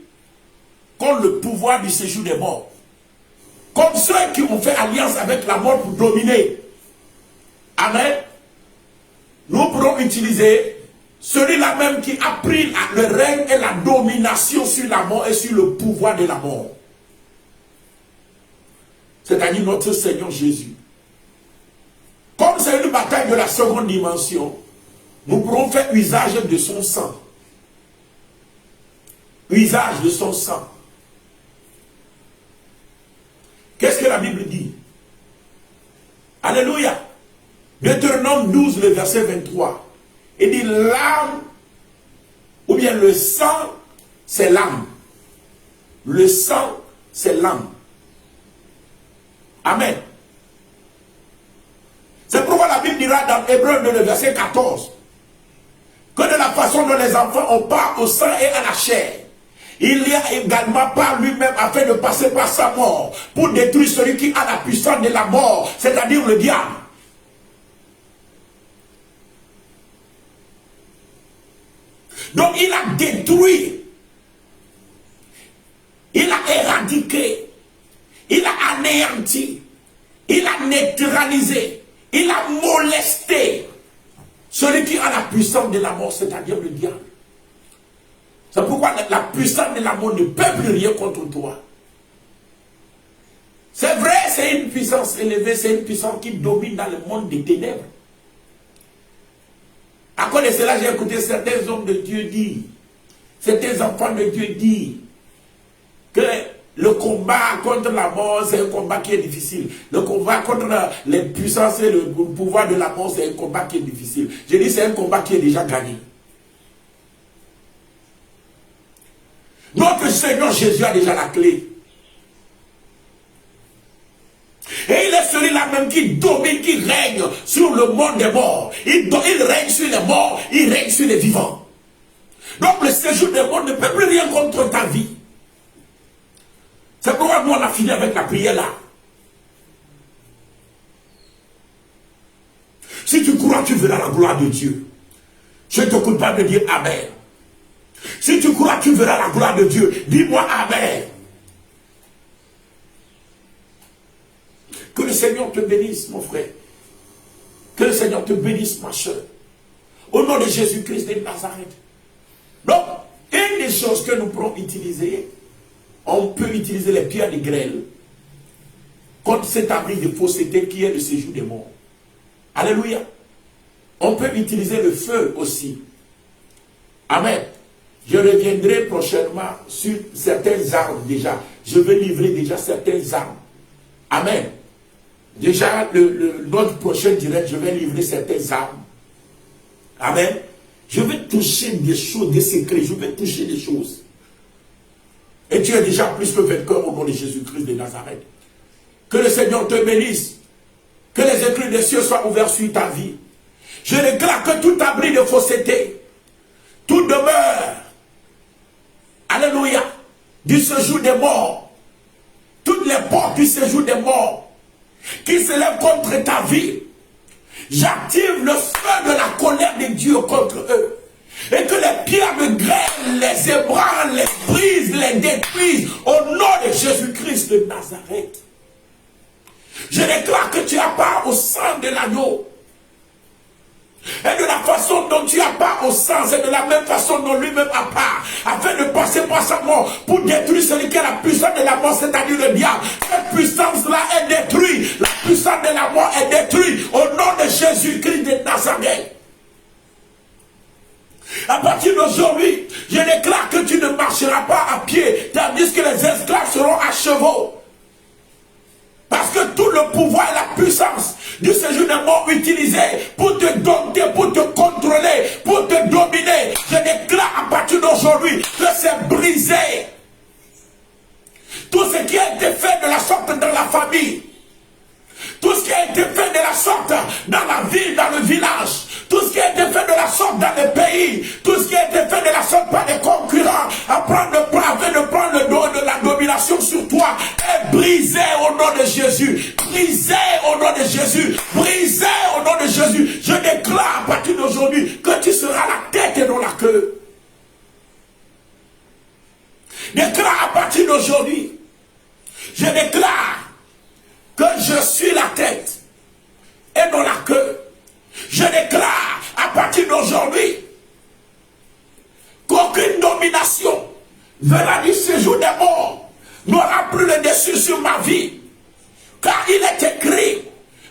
Speaker 2: contre le pouvoir du séjour des morts, comme ceux qui ont fait alliance avec la mort pour dominer. Amen. Nous pourrons utiliser celui-là même qui a pris le règne et la domination sur la mort et sur le pouvoir de la mort. C'est-à-dire notre Seigneur Jésus. Comme c'est une bataille de la seconde dimension, nous pourrons faire usage de son sang. Usage de son sang. Qu'est-ce que la Bible dit? Alléluia. Deutéronome 12, le verset 23. Il dit l'âme, ou bien le sang, c'est l'âme. Le sang, c'est l'âme. Amen. C'est pourquoi la Bible dira dans Hébreux, le verset 14, que de la façon dont les enfants ont part au sang et à la chair, il y a également par lui-même afin de passer par sa mort pour détruire celui qui a la puissance de la mort, c'est-à-dire le diable. Donc il a détruit, il a éradiqué, il a anéanti, il a neutralisé, il a molesté celui qui a la puissance de la mort, c'est-à-dire le diable. C'est pourquoi la puissance de la mort ne peut plus rien contre toi. C'est vrai, c'est une puissance élevée, c'est une puissance qui domine dans le monde des ténèbres. À cause de cela, j'ai écouté certains hommes de Dieu dire, certains enfants de Dieu dire, que le combat contre la mort, c'est un combat qui est difficile. Le combat contre les puissances et le pouvoir de la mort, c'est un combat qui est difficile. Je dis, c'est un combat qui est déjà gagné. Notre Seigneur Jésus a déjà la clé. Et il est celui-là même qui domine, qui règne sur le monde des morts. Il règne sur les morts, il règne sur les vivants. Donc le séjour des morts ne peut plus rien contre ta vie. C'est pourquoi nous on a fini avec la prière là. Si tu crois, tu verras la gloire de Dieu. Je ne t'écoute pas de dire Amen. Si tu crois, tu verras la gloire de Dieu. Dis-moi Amen. Que le Seigneur te bénisse, mon frère. Que le Seigneur te bénisse, ma soeur. Au nom de Jésus-Christ de Nazareth. Donc, une des choses que nous pourrons utiliser, on peut utiliser les pierres de grêle contre cet abri de fausseté qui est le séjour des morts. Alléluia. On peut utiliser le feu aussi. Amen. Je reviendrai prochainement sur certaines armes déjà. Je vais livrer déjà certaines armes. Amen. Déjà, notre prochain direct, je vais livrer certaines armes. Amen. Je vais toucher des choses, des secrets. Je vais toucher des choses. Et tu es déjà plus que vainqueur au nom de Jésus-Christ de Nazareth. Que le Seigneur te bénisse. Que les écluses des cieux soient ouverts sur ta vie. Je déclare que tout abri de fausseté, toute demeure, alléluia, du séjour des morts, toutes les portes du séjour des morts qui se lèvent contre ta vie, j'active le feu de la colère de Dieu contre eux. Et que les pierres de grêle les ébranlent, les brisent, les détruisent au nom de Jésus-Christ de Nazareth. Je déclare que tu as part au sang de l'agneau. Et de la façon dont tu as part au sang, c'est de la même façon dont lui-même a part, afin de passer par sa mort pour détruire celui qui a la puissance de la mort, c'est-à-dire le diable. Cette puissance-là est détruite. La puissance de la mort est détruite au nom de Jésus-Christ de Nazareth. À partir d'aujourd'hui, je déclare que tu ne marcheras pas à pied, tandis que les esclaves seront à chevaux. Parce que tout le pouvoir et la puissance du séjour des morts utilisé pour te dompter, pour te contrôler, pour te dominer, je déclare à partir d'aujourd'hui que c'est brisé. Tout ce qui a été fait de la sorte dans la famille, tout ce qui a été fait de la sorte dans la ville, dans le village, tout ce qui a été fait de la sorte dans le pays, tout ce qui a été fait de la sorte par les concurrents, afin de prendre le dos de la domination sur toi, est brisé au nom de Jésus, brisé au nom de Jésus, brisé au nom de Jésus. Je déclare à partir d'aujourd'hui que tu seras la tête et non la queue. Déclare à partir d'aujourd'hui, je déclare que je suis la tête et non la queue. Je déclare à partir d'aujourd'hui qu'aucune domination venant du séjour des morts n'aura plus le dessus sur ma vie. Car il est écrit,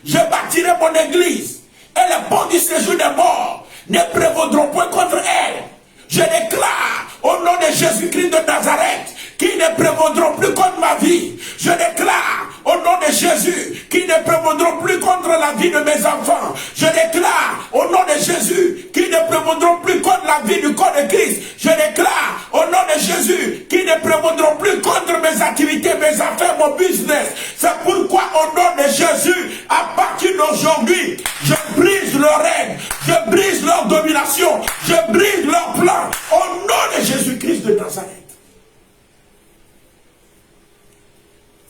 Speaker 2: je bâtirai mon église et les portes du séjour des morts ne prévaudront point contre elle. Je déclare au nom de Jésus-Christ de Nazareth qui ne prévaudront plus contre ma vie. Je déclare au nom de Jésus qui ne prévaudront plus contre la vie de mes enfants. Je déclare au nom de Jésus qui ne prévaudront plus contre la vie du corps de Christ. Je déclare au nom de Jésus qui ne prévaudront plus contre mes activités, mes affaires, mon business. C'est pourquoi au nom de Jésus, à partir d'aujourd'hui, je brise leur règne, je brise leur domination, je brise leur plan au nom de Jésus-Christ de Nazareth.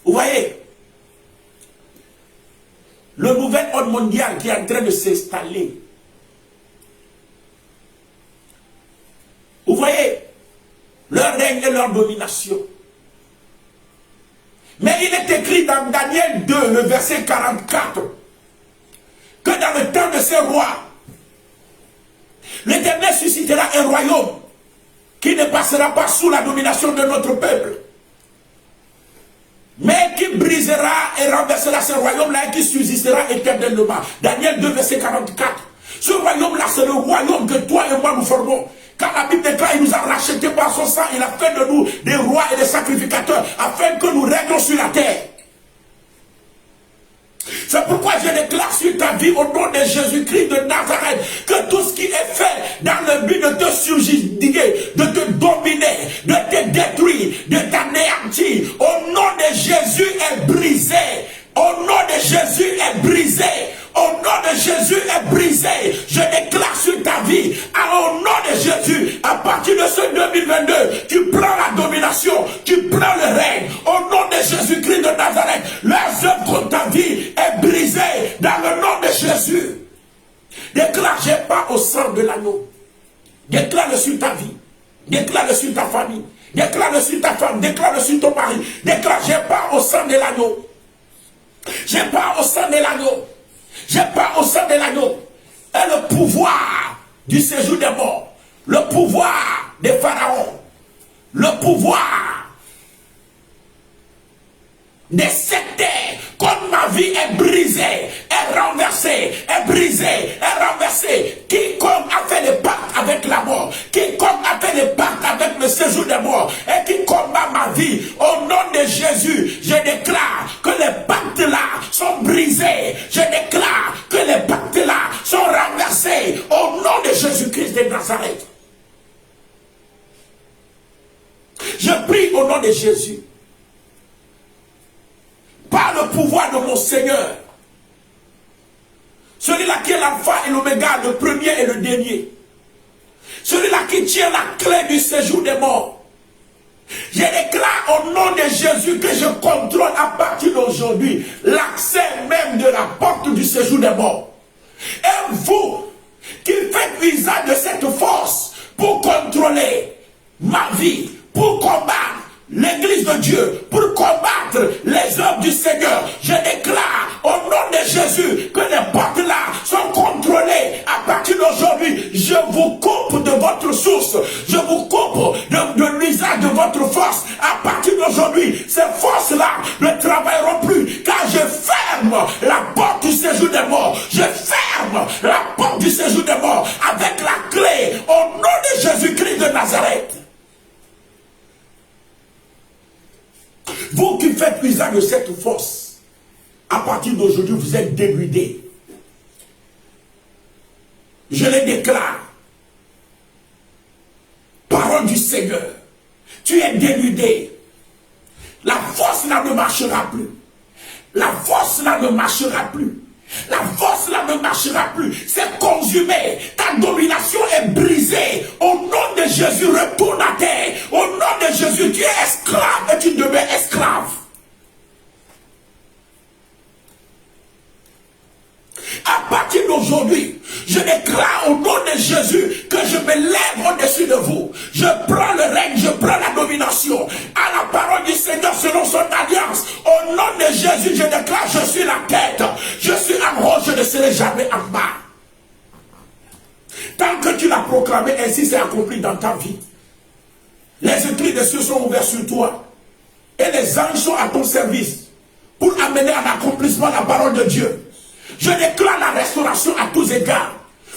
Speaker 2: Vous voyez, le nouvel ordre mondial qui est en train de s'installer. Vous voyez, leur règne et leur domination. Mais il est écrit dans Daniel 2, le verset 44, que dans le temps de ces rois, l'Éternel suscitera un royaume qui ne passera pas sous la domination de notre peuple, mais qui brisera et renversera ce royaume-là et qui subsistera éternellement. Daniel 2, verset 44. Ce royaume-là, c'est le royaume que toi et moi nous formons. Car la Bible déclare, il nous a rachetés par son sang, il a fait de nous des rois et des sacrificateurs, afin que nous régnons sur la terre. C'est pourquoi je déclare sur ta vie au nom de Jésus-Christ de Nazareth que tout ce qui est fait dans le but de te subjuguer, de te dominer, de te détruire, de t'anéantir, au nom de Jésus est brisé. Au nom de Jésus est brisé. au nom de Jésus est brisé. Je déclare sur ta vie, au nom de Jésus, à partir de ce 2022, tu prends la domination, tu prends le règne. Au nom de Jésus-Christ de Nazareth, leurs œuvres contre ta vie est brisée dans le nom de Jésus. Déclare, j'ai pas au sang de l'agneau. Déclare-le sur ta vie. Déclare-le sur ta famille. Déclare-le sur ta femme. Déclare-le sur ton mari. Déclare, j'ai pas au sang de l'agneau. J'ai pas au sang de l'agneau. J'ai pas au sang de l'agneau. Et le pouvoir du séjour des morts. Le pouvoir des pharaons. Le pouvoir des sectaires. Comme ma vie est brisée, est renversée, est brisée, est renversée. Quiconque a fait le pacte avec la mort, quiconque a fait le pacte avec le séjour des morts, et qui combat ma vie, au nom de Jésus, je déclare que les pactes là sont brisés. Je déclare que les pactes là sont renversés au nom de Jésus-Christ de Nazareth. Je prie au nom de Jésus. Par le pouvoir de mon Seigneur, celui-là qui est l'alpha et l'oméga, le premier et le dernier, celui-là qui tient la clé du séjour des morts, je déclare au nom de Jésus que je contrôle à partir d'aujourd'hui l'accès même de la porte du séjour des morts. Et vous qui faites usage de cette force pour contrôler ma vie, pour combattre l'Église de Dieu, pour combattre les œuvres du Seigneur, je déclare au nom de Jésus que les portes là sont contrôlées. À partir d'aujourd'hui, je vous coupe de votre source, je vous coupe de l'usage de votre force. À partir d'aujourd'hui, ces forces-là ne travailleront plus, car je ferme la porte du séjour des morts. Je ferme la porte du séjour des morts avec la clé au nom de Jésus-Christ de Nazareth. Vous qui faites usage de cette force, à partir d'aujourd'hui, vous êtes dénudés. Je les déclare. Parole du Seigneur. Tu es dénudé. La force là ne marchera plus. La force là ne marchera plus. La force là ne marchera plus. C'est consumé. Ta domination est brisée. Au nom de Jésus, retourne à terre. Au nom de Jésus, tu es esclave et tu demeures esclave. À partir d'aujourd'hui, je déclare au nom de Jésus que je me lève au-dessus de vous. Je prends le règne, je prends la domination. À la parole du Seigneur selon son alliance. Au nom de Jésus, je déclare, je suis la tête. Je suis en haut, je ne serai jamais en bas. Tant que tu l'as proclamé, ainsi c'est accompli dans ta vie. Les écrits des cieux sont ouverts sur toi. Et les anges sont à ton service pour amener à l'accomplissement la parole de Dieu. Je déclare la restauration à tous égards.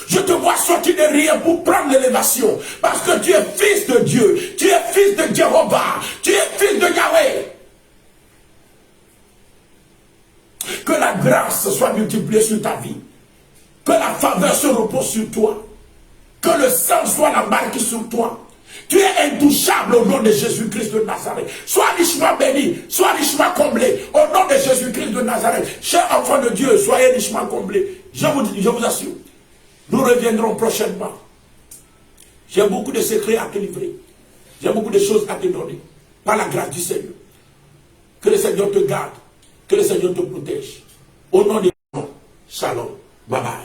Speaker 2: Je te vois sortir de rien pour prendre l'élévation. Parce que tu es fils de Dieu. Tu es fils de Jéhovah. Tu es fils de Yahweh. Que la grâce soit multipliée sur ta vie. Que la faveur se repose sur toi. Que le sang soit la marque sur toi. Tu es intouchable au nom de Jésus-Christ de Nazareth. Sois richement béni, sois richement comblé. Au nom de Jésus-Christ de Nazareth. Chers enfants de Dieu, soyez richement comblés. Je vous assure. Nous reviendrons prochainement. J'ai beaucoup de secrets à te livrer. J'ai beaucoup de choses à te donner. Par la grâce du Seigneur. Que le Seigneur te garde. Que le Seigneur te protège. Au nom de Dieu. Shalom. Bye bye.